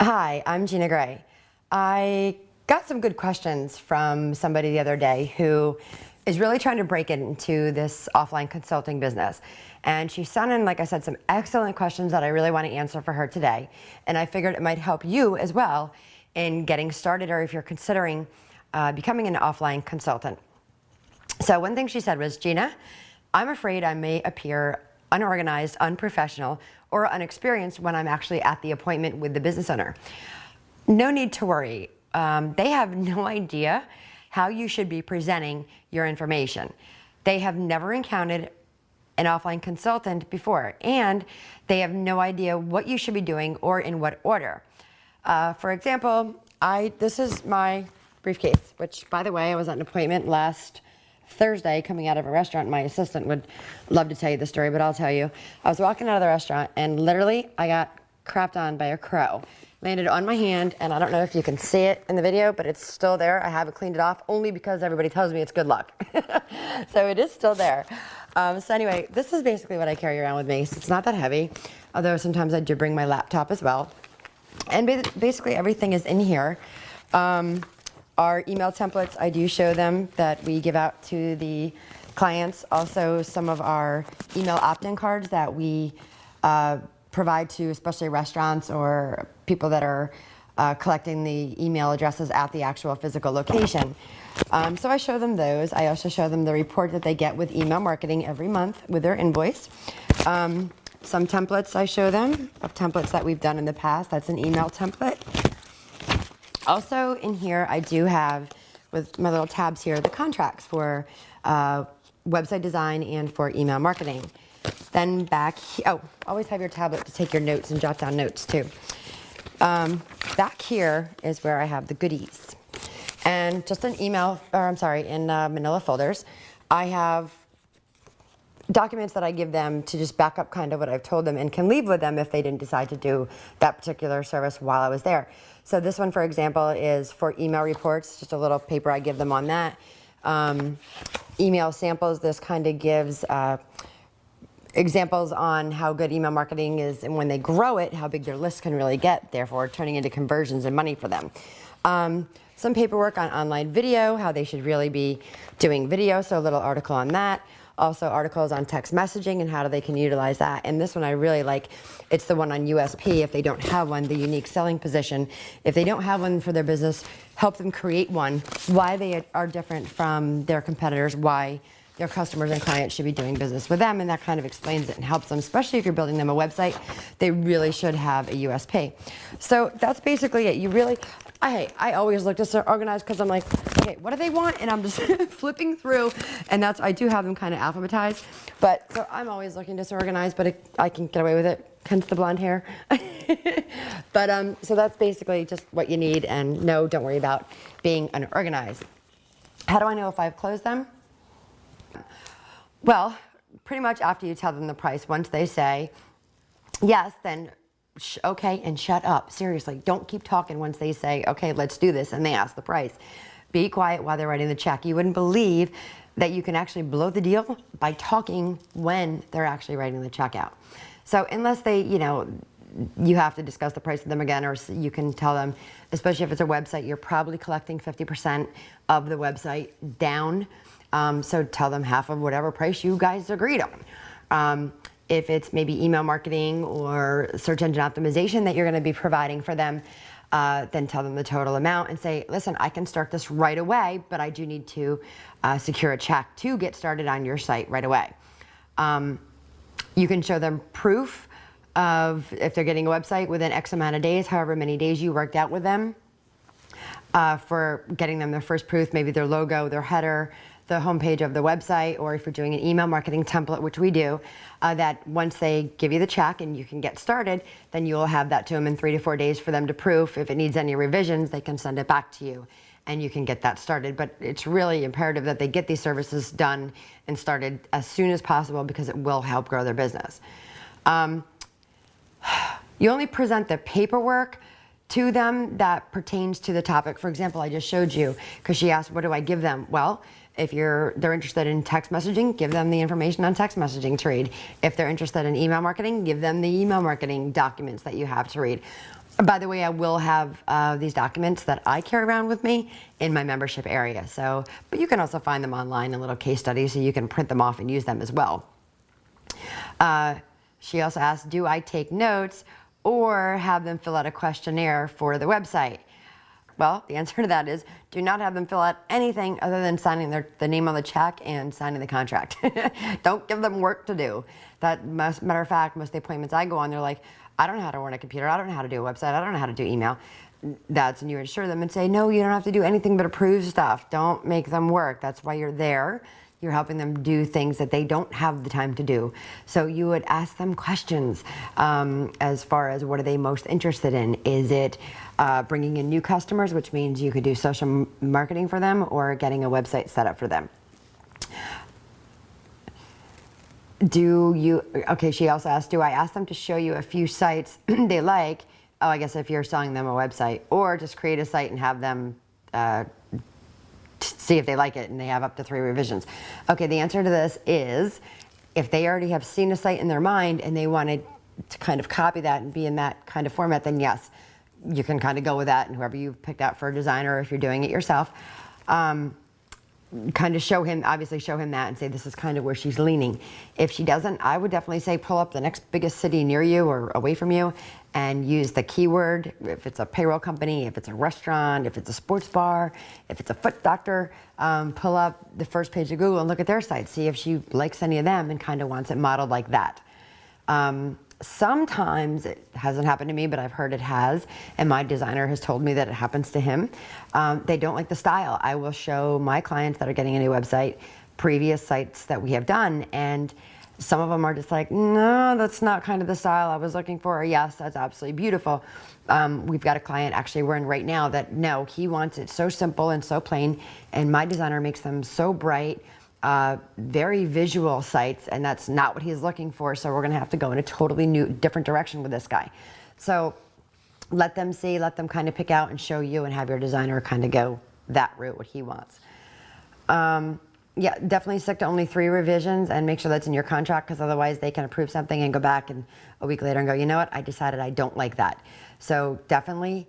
Hi, I'm Gina Gray. I got some good questions from somebody the other day who is really trying to break into this offline consulting business. And she sent in, like I said, some excellent questions that I really want to answer for her today. And I figured it might help you as well in getting started, or if you're considering becoming an offline consultant. So one thing she said was, Gina, I'm afraid I may appear unorganized, unprofessional, or unexperienced when I'm actually at the appointment with the business owner. No need to worry. They have no idea how you should be presenting your information. They have never encountered an offline consultant before, and they have no idea what you should be doing or in what order. For example, this is my briefcase, which, by the way, I was at an appointment last Thursday coming out of a restaurant. My assistant would love to tell you the story, but I'll tell you. I was walking out of the restaurant and literally I got crapped on by a crow. Landed on my hand, and I don't know if you can see it in the video, but it's still there. I haven't cleaned it off only because everybody tells me it's good luck. So it is still there. So anyway, this is basically what I carry around with me. So it's not that heavy, although sometimes I do bring my laptop as well. And basically everything is in here. Our email templates, I do show them that we give out to the clients. Also, some of our email opt-in cards that we provide to especially restaurants or people that are collecting the email addresses at the actual physical location. So I show them those. I also show them the report that they get with email marketing every month with their invoice. Some templates I show them of templates that we've done in the past. That's an email template. Also in here, I do have, with my little tabs here, the contracts for website design and for email marketing. Then back, always have your tablet to take your notes and jot down notes too. Back here is where I have the goodies. And just in manila folders, I have documents that I give them to just back up kind of what I've told them and can leave with them if they didn't decide to do that particular service while I was there. So this one, for example, is for email reports, just a little paper I give them on that. Email samples, this kind of gives examples on how good email marketing is, and when they grow it, how big their list can really get, therefore turning into conversions and money for them. Some paperwork on online video, how they should really be doing video, so a little article on that. Also articles on text messaging and how they can utilize that. And this one I really like. It's the one on USP. If they don't have one, the unique selling position. If they don't have one for their business, help them create one. Why they are different from their competitors, why their customers and clients should be doing business with them, and that kind of explains it and helps them, especially if you're building them a website. They really should have a USP. So that's basically it. You really, I always look to organize because I'm like, okay, what do they want? And I'm just flipping through, and I do have them kind of alphabetized. But so I'm always looking to organize, but I can get away with it, hence the blonde hair. But so that's basically just what you need, and no, don't worry about being unorganized. How do I know if I've closed them? Well, pretty much after you tell them the price. Once they say yes, then okay, and shut up. Seriously, don't keep talking once they say, okay, let's do this, and they ask the price. Be quiet while they're writing the check. You wouldn't believe that you can actually blow the deal by talking when they're actually writing the check out. So unless they, you have to discuss the price with them again, or you can tell them, especially if it's a website, you're probably collecting 50% of the website down. So tell them half of whatever price you guys agreed on. If it's maybe email marketing or search engine optimization that you're going to be providing for them, then tell them the total amount and say, listen, I can start this right away, but I do need to secure a check to get started on your site right away. You can show them proof of if they're getting a website within X amount of days, however many days you worked out with them, for getting them their first proof, maybe their logo, their header, the homepage of the website, or if you're doing an email marketing template, which we do, that once they give you the check and you can get started, then you'll have that to them in 3 to 4 days for them to proof. If it needs any revisions, they can send it back to you and you can get that started. But it's really imperative that they get these services done and started as soon as possible because it will help grow their business. You only present the paperwork to them that pertains to the topic. For example, I just showed you, because she asked, what do I give them? Well, if they're interested in text messaging, give them the information on text messaging to read. If they're interested in email marketing, give them the email marketing documents that you have to read. By the way, I will have these documents that I carry around with me in my membership area. So, but you can also find them online in little case studies, so you can print them off and use them as well. She also asked, do I take notes or have them fill out a questionnaire for the website? Well, the answer to that is do not have them fill out anything other than signing the name on the check and signing the contract. Don't give them work to do. Matter of fact, most of the appointments I go on, they're like, I don't know how to run a computer. I don't know how to do a website. I don't know how to do email. That's when you assure them and say, no, you don't have to do anything but approve stuff. Don't make them work. That's why you're there. You're helping them do things that they don't have the time to do. So you would ask them questions as far as what are they most interested in. Is it bringing in new customers, which means you could do social marketing for them, or getting a website set up for them? Okay, she also asked, do I ask them to show you a few sites they like? Oh, I guess if you're selling them a website, or just create a site and have them see if they like it, and they have up to 3 revisions. Okay, the answer to this is if they already have seen a site in their mind and they wanted to kind of copy that and be in that kind of format, then yes, you can kind of go with that, and whoever you've picked out for a designer, if you're doing it yourself, kind of obviously show him that and say this is kind of where she's leaning. If she doesn't, I would definitely say pull up the next biggest city near you or away from you and use the keyword. If it's a payroll company, if it's a restaurant, if it's a sports bar, if it's a foot doctor, pull up the first page of Google and look at their site. See if she likes any of them and kind of wants it modeled like that. Sometimes it hasn't happened to me, but I've heard it has, and my designer has told me that it happens to him. They don't like the style. I will show my clients that are getting a new website previous sites that we have done, and some of them are just like, no, that's not kind of the style I was looking for, or yes, that's absolutely beautiful. We've got a client actually we're in right now that no, he wants it so simple and so plain, and my designer makes them so bright, very visual sites, and that's not what he's looking for, so we're going to have to go in a totally different direction with this guy. So let them see, let them kind of pick out and show you, and have your designer kind of go that route, what he wants. Yeah, definitely stick to only 3 revisions and make sure that's in your contract, because otherwise they can approve something and go back and a week later and go, you know what, I decided I don't like that. So definitely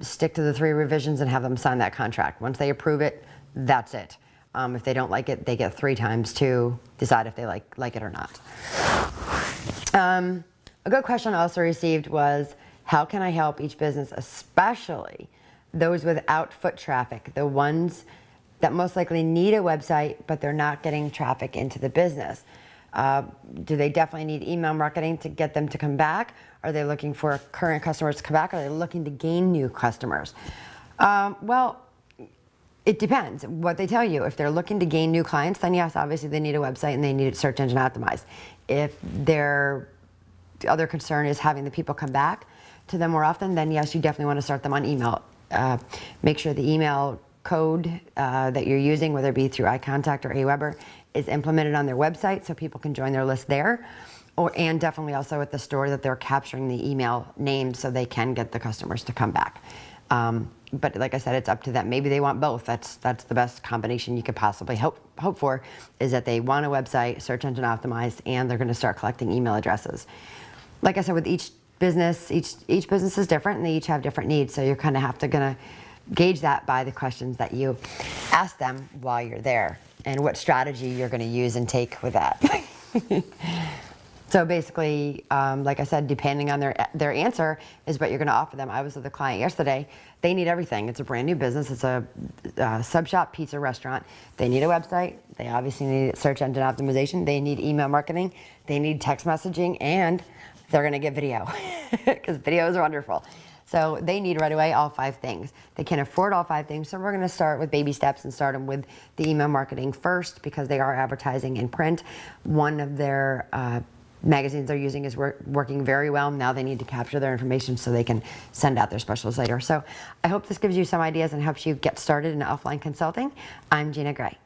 stick to the 3 revisions and have them sign that contract. Once they approve it, that's it. If they don't like it, they get 3 times to decide if they like it or not. A good question I also received was, how can I help each business, especially those without foot traffic, the ones that most likely need a website, but they're not getting traffic into the business? Do they definitely need email marketing to get them to come back? Are they looking for current customers to come back? Are they looking to gain new customers? Well, it depends what they tell you. If they're looking to gain new clients, then yes, obviously they need a website and they need it search engine optimized. If their other concern is having the people come back to them more often, then yes, you definitely want to start them on email. Make sure the email code that you're using, whether it be through iContact or Aweber, is implemented on their website so people can join their list there. And definitely also at the store that they're capturing the email names so they can get the customers to come back. But like I said, it's up to them. Maybe they want both. That's the best combination you could possibly hope for, is that they want a website, search engine optimized, and they're going to start collecting email addresses. Like I said, with each business, each business is different, and they each have different needs. So you're kind of gonna gauge that by the questions that you ask them while you're there, and what strategy you're going to use and take with that. So basically, like I said, depending on their answer is what you're going to offer them. I was with a client yesterday. They need everything. It's a brand new business. It's a sub shop pizza restaurant. They need a website. They obviously need search engine optimization. They need email marketing. They need text messaging, and they're going to get video because videos are wonderful. So they need right away all 5 things. They can't afford all 5 things, so we're going to start with baby steps and start them with the email marketing first, because they are advertising in print. One of their magazines they're using is working very well. Now they need to capture their information so they can send out their specials later. So I hope this gives you some ideas and helps you get started in offline consulting. I'm Gina Gray.